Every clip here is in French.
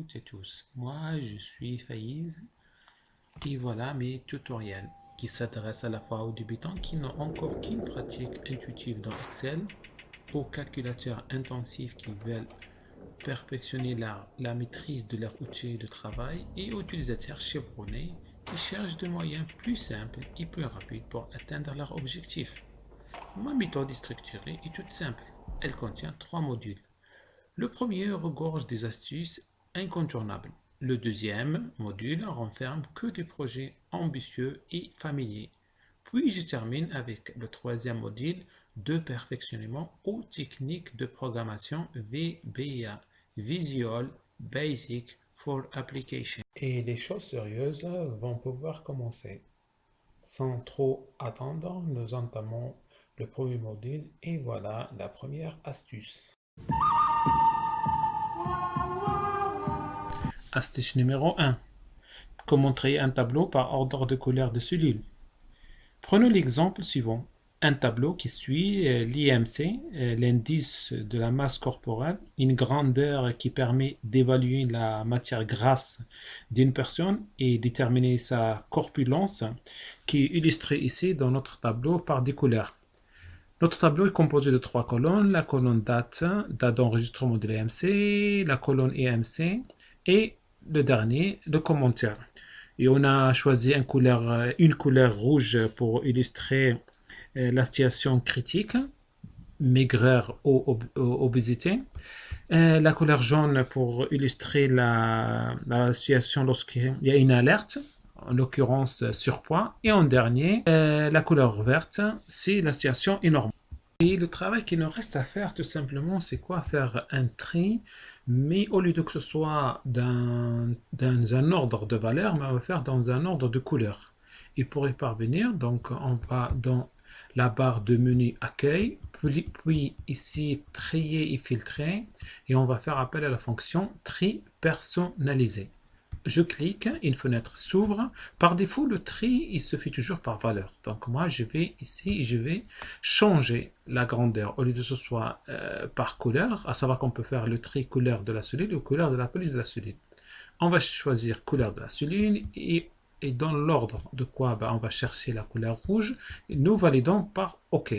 toutes et tous, moi je suis Faïz et voilà mes tutoriels qui s'adressent à la fois aux débutants qui n'ont encore qu'une pratique intuitive dans Excel, aux calculateurs intensifs qui veulent perfectionner la maîtrise de leur outil de travail et aux utilisateurs chevronnés qui cherchent des moyens plus simples et plus rapides pour atteindre leur objectif. Ma méthode est structurée et toute simple. Elle contient 3 modules. Le premier regorge des astuces incontournables. Le deuxième module renferme que des projets ambitieux et familiers. Puis je termine avec le troisième module de perfectionnement aux techniques de programmation VBA, Visual Basic for Application. Et les choses sérieuses vont pouvoir commencer. Sans trop attendre, nous entamons le premier module et voilà la première astuce. Astuce numéro 1. Comment créer un tableau par ordre de couleur de cellules. Prenons l'exemple suivant. Un tableau qui suit l'IMC, l'indice de la masse corporelle, une grandeur qui permet d'évaluer la matière grasse d'une personne et déterminer sa corpulence, qui est illustrée ici dans notre tableau par des couleurs. Notre tableau est composé de 3 colonnes. La colonne date d'enregistrement de l'EMC, la colonne EMC et le dernier, le commentaire. Et on a choisi une couleur rouge pour illustrer la situation critique, maigreur ou obésité. La couleur jaune pour illustrer la situation lorsqu'il y a une alerte, en l'occurrence surpoids. Et en dernier, la couleur verte, c'est la situation énorme. Et le travail qu'il nous reste à faire, tout simplement, c'est quoi? Faire un tri, mais au lieu de que ce soit dans un ordre de valeur, mais on va faire dans un ordre de couleur. Et pour y parvenir, donc, on va dans la barre de menu accueil, puis ici trier et filtrer, et on va faire appel à la fonction tri personnalisé. Je clique, une fenêtre s'ouvre. Par défaut, le tri, il se fait toujours par valeur. Donc moi, je vais ici et je vais changer la grandeur. Au lieu de ce soit par couleur, à savoir qu'on peut faire le tri couleur de la cellule ou couleur de la police de la cellule. On va choisir couleur de la cellule et dans l'ordre de quoi on va chercher la couleur rouge. Et nous validons par OK.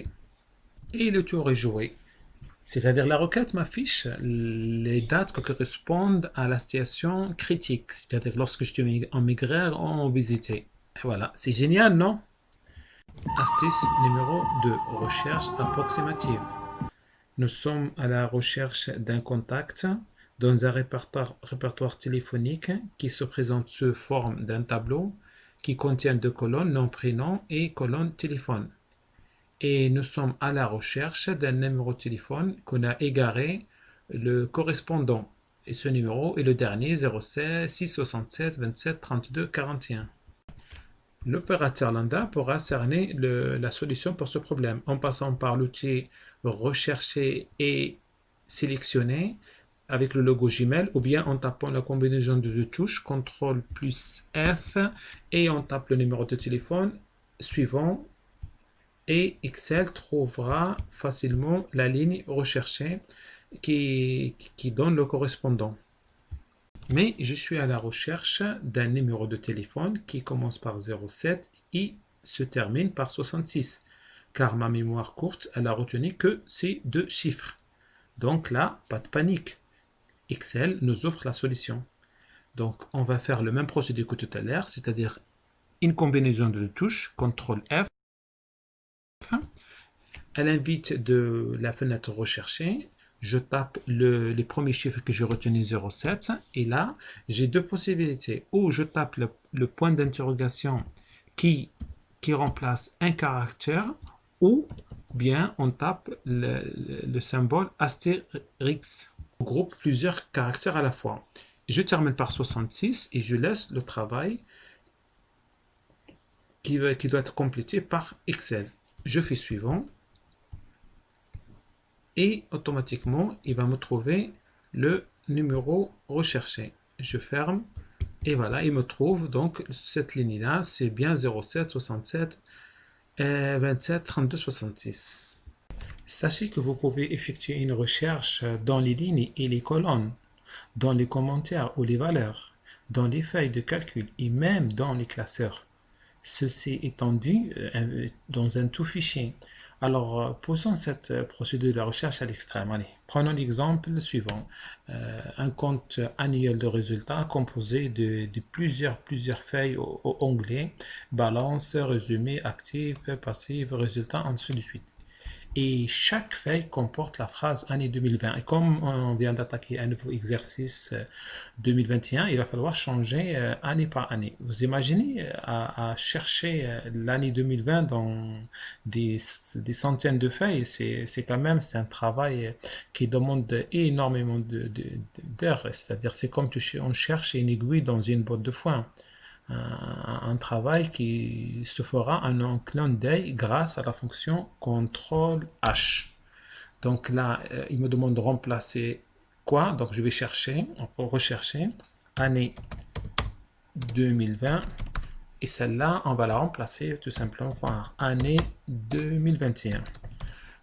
Et le tour est joué. C'est-à-dire la requête m'affiche les dates qui correspondent à la situation critique, c'est-à-dire lorsque je suis en maigreur ou en obésité. Et voilà, c'est génial, non? Astuce numéro 2, recherche approximative. Nous sommes à la recherche d'un contact dans un répertoire téléphonique qui se présente sous forme d'un tableau qui contient 2 colonnes, nom, prénom et colonne téléphone. Et nous sommes à la recherche d'un numéro de téléphone qu'on a égaré le correspondant. Et ce numéro est le dernier, 07 667 27 32 41. L'opérateur lambda pourra cerner la solution pour ce problème en passant par l'outil rechercher et sélectionner avec le logo Gmail ou bien en tapant la combinaison de 2 touches CTRL plus F et on tape le numéro de téléphone suivant. Et Excel trouvera facilement la ligne recherchée qui donne le correspondant. Mais je suis à la recherche d'un numéro de téléphone qui commence par 07 et se termine par 66, car ma mémoire courte, elle a retenu que ces 2 chiffres. Donc là, pas de panique. Excel nous offre la solution. Donc on va faire le même procédé que tout à l'heure, c'est-à-dire une combinaison de 2 touches, CTRL F. À l'invite de la fenêtre recherchée, je tape les premiers chiffres que j'ai retenu 07 et là j'ai 2 possibilités. Ou je tape le point d'interrogation qui remplace un caractère ou bien on tape le symbole astérix. On groupe plusieurs caractères à la fois. Je termine par 66 et je laisse le travail qui doit être complété par Excel. Je fais suivant et automatiquement il va me trouver le numéro recherché. Je ferme et voilà, il me trouve donc cette ligne là, c'est bien 07 67 27 32 66. Sachez que vous pouvez effectuer une recherche dans les lignes et les colonnes. dans les commentaires ou les valeurs, dans les feuilles de calcul et même dans les classeurs. Ceci étant dit, dans un tout fichier. Alors, poussons cette procédure de recherche à l'extrême. Allez, prenons l'exemple suivant. Un compte annuel de résultats composé de plusieurs feuilles au onglet, balance, résumé, actif, passif, résultat, ainsi de suite. Et chaque feuille comporte la phrase année 2020. Et comme on vient d'attaquer un nouveau exercice 2021, il va falloir changer année par année. Vous imaginez à chercher l'année 2020 dans des centaines de feuilles, c'est quand même c'est un travail qui demande énormément d'heures. C'est-à-dire c'est comme on cherche une aiguille dans une botte de foin. Un travail qui se fera en un clin d'œil grâce à la fonction CTRL H. Donc là, il me demande de remplacer quoi? Donc je vais chercher, on va rechercher année 2020 et celle-là, on va la remplacer tout simplement par année 2021.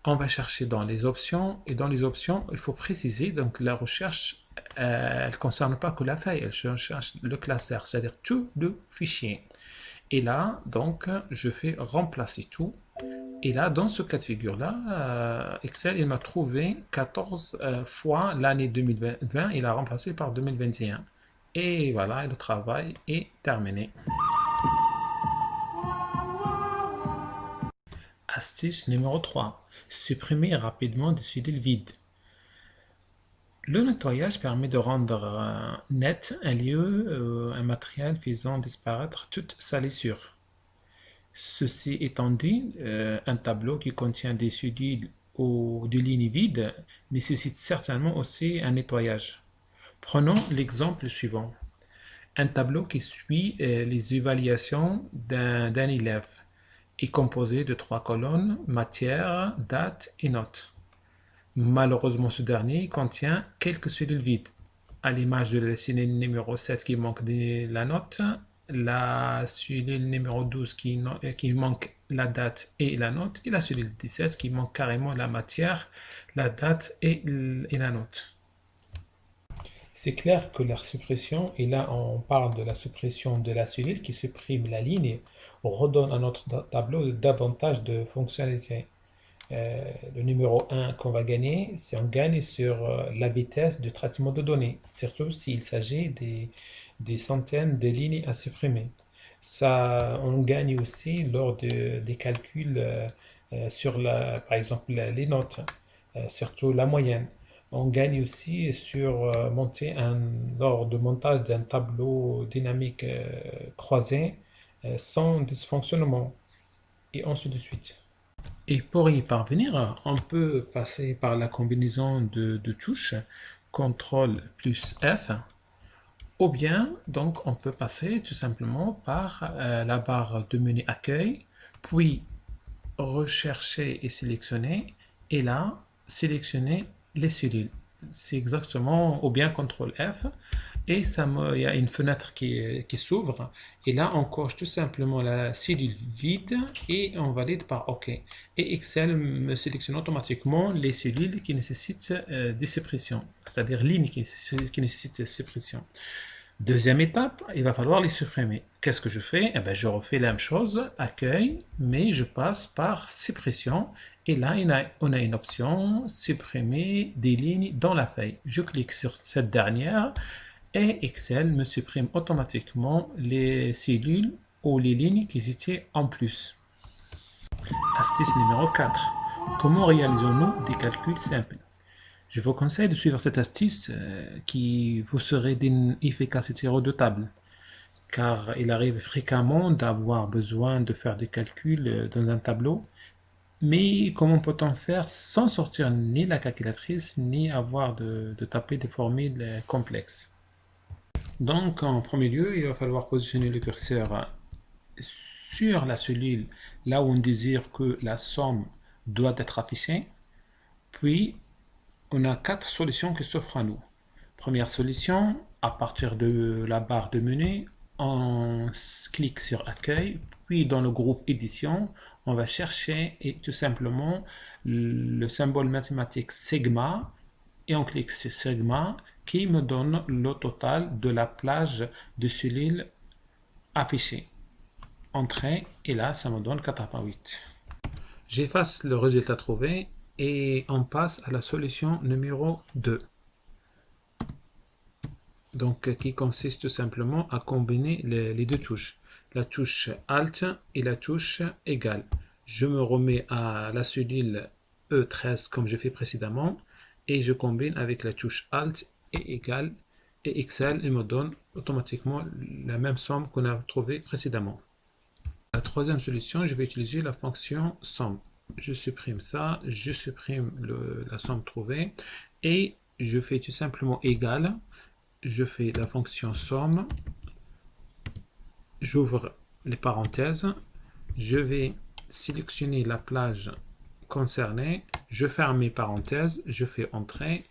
On va chercher dans les options et dans les options, il faut préciser donc la recherche elle ne concerne pas que la feuille, elle cherche le classeur, c'est-à-dire tout le fichier. Et là, donc, je fais remplacer tout. Et là, dans ce cas de figure-là, Excel, il m'a trouvé 14 fois l'année 2020, il a remplacé par 2021. Et voilà, le travail est terminé. Astuce numéro 3. Supprimer rapidement des cellules vides. Le nettoyage permet de rendre net un lieu, un matériel faisant disparaître toute salissure. Ceci étant dit, un tableau qui contient des cellules ou des lignes vides nécessite certainement aussi un nettoyage. Prenons l'exemple suivant. Un tableau qui suit les évaluations d'un élève est composé de 3 colonnes, matière, date et notes. Malheureusement, ce dernier contient quelques cellules vides, à l'image de la cellule numéro 7 qui manque de la note, la cellule numéro 12 qui manque la date et la note, et la cellule 17 qui manque carrément la matière, la date et la note. C'est clair que la suppression, et là on parle de la suppression de la cellule qui supprime la ligne, redonne à notre tableau davantage de fonctionnalités. Le numéro 1 qu'on va gagner, c'est on gagne sur la vitesse de traitement de données, surtout s'il s'agit des centaines de lignes à supprimer. Ça, on gagne aussi lors des calculs sur, par exemple, les notes, surtout la moyenne. On gagne aussi sur lors de montage d'un tableau dynamique croisé sans dysfonctionnement, et ainsi de suite. Et pour y parvenir, on peut passer par la combinaison de touches CTRL plus F, ou bien donc on peut passer tout simplement par la barre de menu accueil, puis rechercher et sélectionner, et là sélectionner les cellules. C'est exactement, ou bien CTRL F, et il y a une fenêtre qui s'ouvre, et là on coche tout simplement la cellule vide et on valide par OK. Et Excel me sélectionne automatiquement les cellules qui nécessitent des suppressions, c'est-à-dire lignes qui nécessitent des suppressions. Deuxième étape, il va falloir les supprimer. Qu'est-ce que je fais? Eh bien, je refais la même chose, accueil, mais je passe par suppression. Et là, on a une option, supprimer des lignes dans la feuille. Je clique sur cette dernière et Excel me supprime automatiquement les cellules ou les lignes qui étaient en plus. Astuce numéro 4. Comment réalisons-nous des calculs simples? Je vous conseille de suivre cette astuce qui vous serait d'une efficacité redoutable, car il arrive fréquemment d'avoir besoin de faire des calculs dans un tableau, mais comment peut-on faire sans sortir ni la calculatrice, ni avoir de taper des formules complexes? Donc, en premier lieu, il va falloir positionner le curseur sur la cellule là où on désire que la somme doit être affichée, puis on a 4 solutions qui s'offrent à nous. Première solution, à partir de la barre de menu, on clique sur Accueil, puis dans le groupe Édition, on va chercher et tout simplement le symbole mathématique sigma, et on clique sur sigma qui me donne le total de la plage de cellules affichée. Entrée, et là, ça me donne 88. J'efface le résultat trouvé et on passe à la solution numéro 2. Donc, qui consiste tout simplement à combiner les deux touches. La touche Alt et la touche Égal. Je me remets à la cellule E13 comme j'ai fait précédemment et je combine avec la touche Alt et Égal et XL et me donne automatiquement la même somme qu'on a trouvée précédemment. La troisième solution, je vais utiliser la fonction somme. Je supprime ça, je supprime la somme trouvée et je fais tout simplement égal. Je fais la fonction somme, j'ouvre les parenthèses, je vais sélectionner la plage concernée, je ferme mes parenthèses, je fais entrée.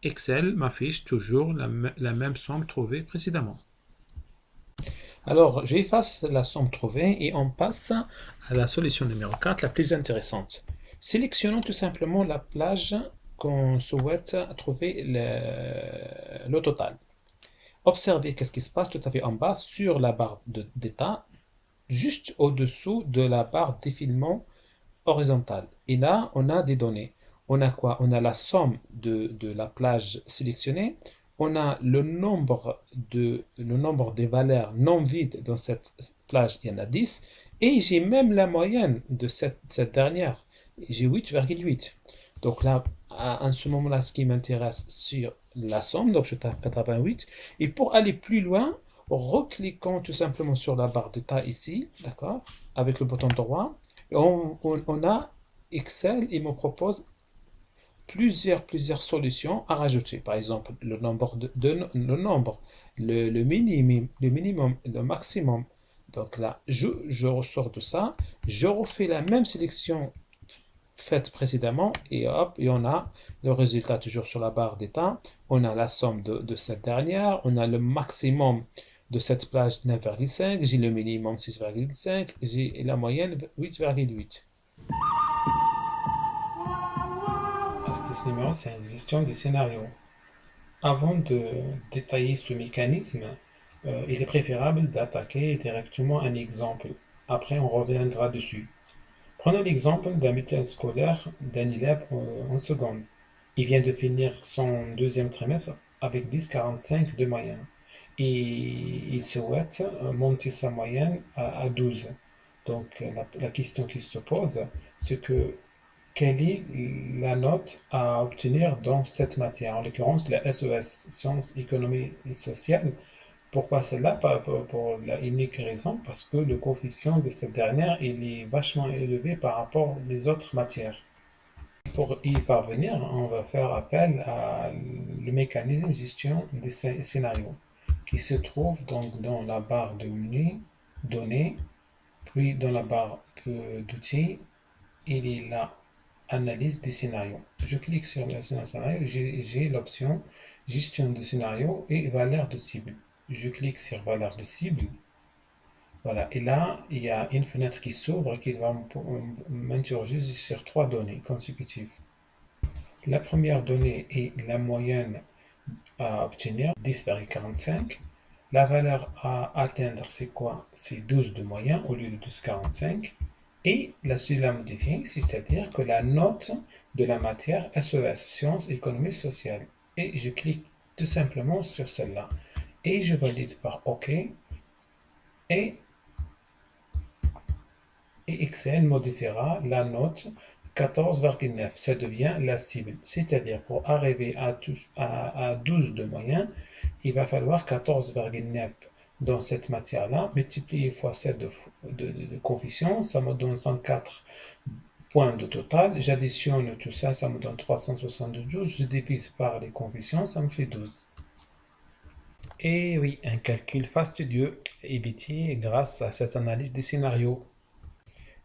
Excel m'affiche toujours la même somme trouvée précédemment. Alors, j'efface la somme trouvée et on passe à la solution numéro 4, la plus intéressante. Sélectionnons tout simplement la plage qu'on souhaite trouver le total. Observez qu'est-ce qui se passe tout à fait en bas sur la barre d'état, juste au-dessous de la barre défilement horizontale. Et là, on a des données. On a quoi? On a la somme de la plage sélectionnée. On a le nombre des valeurs non vides dans cette plage, il y en a 10. Et j'ai même la moyenne de cette dernière. J'ai 8,8. Donc là, en ce moment-là, ce qui m'intéresse sur la somme, donc je tape 88. Et pour aller plus loin, recliquons tout simplement sur la barre d'état ici, d'accord, avec le bouton droit. Et on a Excel, il me propose plusieurs solutions à rajouter. Par exemple, le nombre, le minimum, le maximum. Donc là, je ressors de ça, je refais la même sélection faite précédemment et hop, et on a le résultat toujours sur la barre d'état. On a la somme de cette dernière, on a le maximum de cette plage 9,5, j'ai le minimum 6,5, j'ai la moyenne 8,8. Astuce numéro 5, gestion des scénarios. Avant de détailler ce mécanisme, il est préférable d'attaquer directement un exemple. Après, on reviendra dessus. Prenons l'exemple d'un bulletin scolaire d'un élève en seconde. Il vient de finir son deuxième trimestre avec 10,45 de moyenne. Et il souhaite monter sa moyenne à 12. Donc la question qui se pose, c'est que quelle est la note à obtenir dans cette matière, en l'occurrence la SES, Sciences, Économie et Sociales. Pourquoi celle-là? Pour la unique raison, parce que le coefficient de cette dernière il est vachement élevé par rapport aux autres matières. Pour y parvenir, on va faire appel à le mécanisme de gestion des scénarios qui se trouve donc dans la barre de menu, données, puis dans la barre d'outils, il est là, analyse des scénarios. Je clique sur le scénario, j'ai l'option gestion de scénario et valeur de cible. Je clique sur valeur de cible. Voilà, et là, il y a une fenêtre qui s'ouvre qui va m'interroger sur 3 données consécutives. La première donnée est la moyenne à obtenir, 10,45. La valeur à atteindre, c'est quoi? C'est 12 de moyenne au lieu de 12,45. Et la suite à modifier, c'est-à-dire que la note de la matière SES, Sciences, Économie, Sociale. Et je clique tout simplement sur celle-là. Et je valide par OK. Et Excel modifiera la note 14,9. Ça devient la cible. C'est-à-dire pour arriver à 12 de moyenne, il va falloir 14,9 dans cette matière-là, multiplié fois 7 de coefficient, ça me donne 104 points de total. J'additionne tout ça, ça me donne 372. Je divise par les coefficients, ça me fait 12. Et oui, un calcul fastidieux évité grâce à cette analyse des scénarios.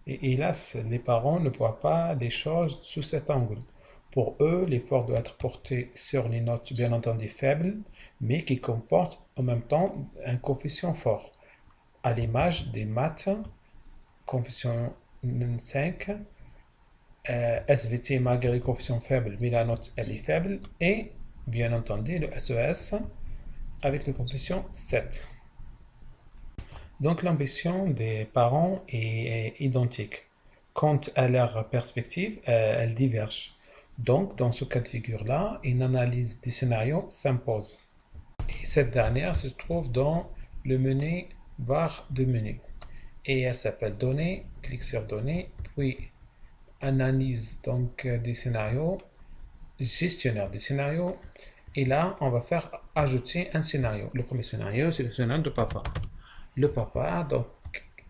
Et hélas, les parents ne voient pas les choses sous cet angle. Pour eux, l'effort doit être porté sur les notes bien entendu faibles, mais qui comportent en même temps un coefficient fort, à l'image des maths, coefficient 5, SVT malgré le coefficient faible, mais la note elle est faible, et bien entendu, le SES avec le coefficient 7. Donc l'ambition des parents est identique. Quant à leur perspective, elles divergent. Donc dans ce cas de figure-là, une analyse des scénarios s'impose. Et cette dernière se trouve dans le menu barre de menu. Et elle s'appelle Données, clique sur Données, puis Analyse donc des scénarios, gestionnaire des scénarios. Et là, on va faire ajouter un scénario. Le premier scénario, c'est le scénario de papa. Le papa, donc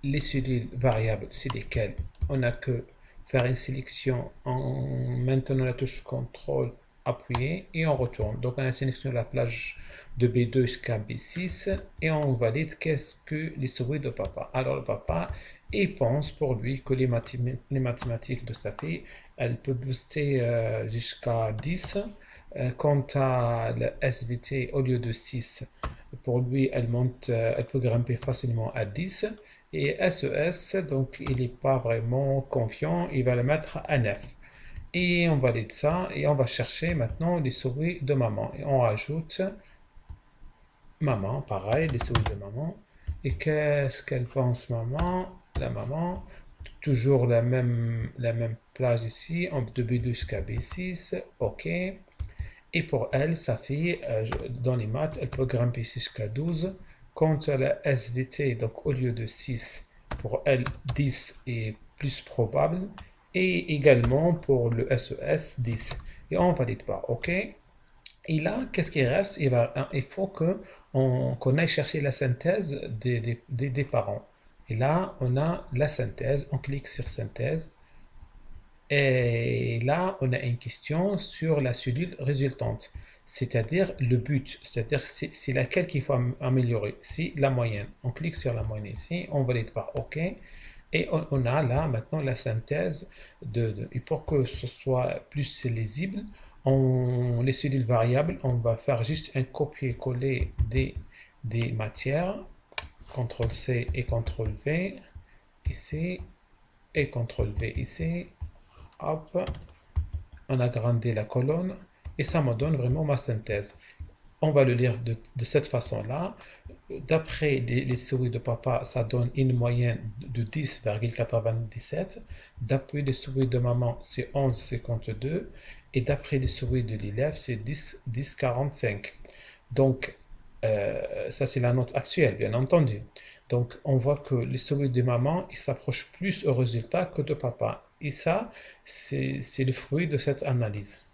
les cellules variables, c'est lesquelles on a que faire une sélection en maintenant la touche contrôle appuyée et on retourne. Donc on a sélectionné la plage de B2 jusqu'à B6 et on valide qu'est-ce que les souhaits de papa. Alors le papa, il pense pour lui que les mathématiques de sa fille, elle peut booster jusqu'à 10. Quant à la SVT, au lieu de 6, pour lui, elle monte, elle peut grimper facilement à 10. Et SES, donc il n'est pas vraiment confiant, il va le mettre à 9. Et on valide ça et on va chercher maintenant les souris de maman. Et on rajoute maman, pareil, les souris de maman. Et qu'est-ce qu'elle pense maman? La maman, toujours la même plage ici, de B2 jusqu'à B6, ok. Et pour elle, sa fille, dans les maths, elle peut grimper jusqu'à 12. Quant à la SVT, donc au lieu de 6, pour elle, 10 est plus probable. Et également pour le SES, 10. Et on valide pas, ok? Et là, qu'est-ce qui reste? Il faut qu'on aille chercher la synthèse des parents. Et là, on a la synthèse. On clique sur synthèse. Et là, on a une question sur la cellule résultante, c'est-à-dire le but, c'est-à-dire c'est laquelle qu'il faut améliorer, c'est la moyenne. On clique sur la moyenne ici, on valide par OK, et on a là maintenant la synthèse et pour que ce soit plus lisible, les cellules variables, on va faire juste un copier-coller des matières, CTRL-C et CTRL-V ici, et CTRL-V ici. Hop, on agrandit la colonne et ça me donne vraiment ma synthèse. On va le lire de cette façon-là. D'après les souris de papa, ça donne une moyenne de 10,97. D'après les souris de maman, c'est 11,52. Et d'après les souris de l'élève, c'est 10,45. Donc, ça c'est la note actuelle, bien entendu. Donc, on voit que les souris de maman, ils s'approchent plus au résultat que de papa. Et ça, c'est le fruit de cette analyse.